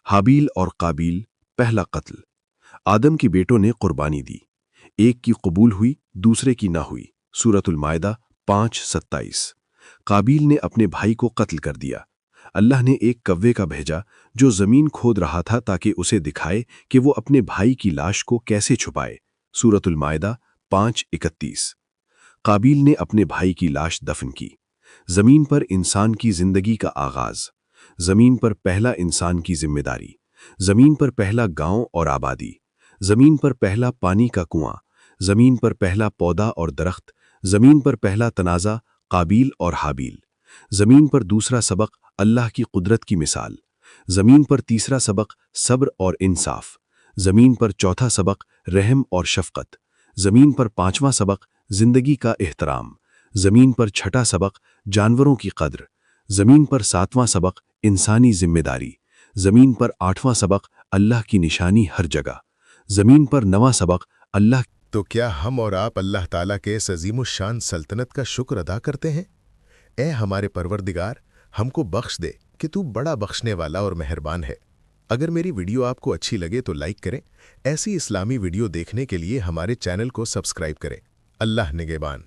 حابیل اور قابیل، پہلا قتل۔ آدم کے بیٹوں نے قربانی دی، ایک کی قبول ہوئی، دوسرے کی نہ ہوئی۔ سورۃ المائدہ 5:27۔ قابیل نے اپنے بھائی کو قتل کر دیا۔ اللہ نے ایک کوے کا بھیجا جو زمین کھود رہا تھا تاکہ اسے دکھائے کہ وہ اپنے بھائی کی لاش کو کیسے چھپائے۔ سورۃ المائدہ 5:31۔ قابیل نے اپنے بھائی کی لاش دفن کی۔ زمین پر انسان کی زندگی کا آغاز، زمین پر پہلا انسان کی ذمہ داری، زمین پر پہلا گاؤں اور آبادی، زمین پر پہلا پانی کا کنواں، زمین پر پہلا پودا اور درخت، زمین پر پہلا تنازع قابیل اور حابیل، زمین پر دوسرا سبق اللہ کی قدرت کی مثال، زمین پر تیسرا سبق صبر اور انصاف، زمین پر چوتھا سبق رحم اور شفقت، زمین پر پانچواں سبق زندگی کا احترام، زمین پر چھٹا سبق جانوروں کی قدر، زمین پر ساتواں سبق انسانی ذمہ داری، زمین پر آٹھواں سبق اللہ کی نشانی ہر جگہ، زمین پر نواں سبق اللہ۔ تو کیا ہم اور آپ اللہ تعالیٰ کے اس عظیم الشان سلطنت کا شکر ادا کرتے ہیں؟ اے ہمارے پروردگار، ہم کو بخش دے کہ تو بڑا بخشنے والا اور مہربان ہے۔ اگر میری ویڈیو آپ کو اچھی لگے تو لائک کریں۔ ایسی اسلامی ویڈیو دیکھنے کے لیے ہمارے چینل کو سبسکرائب کریں۔ اللہ نگہبان۔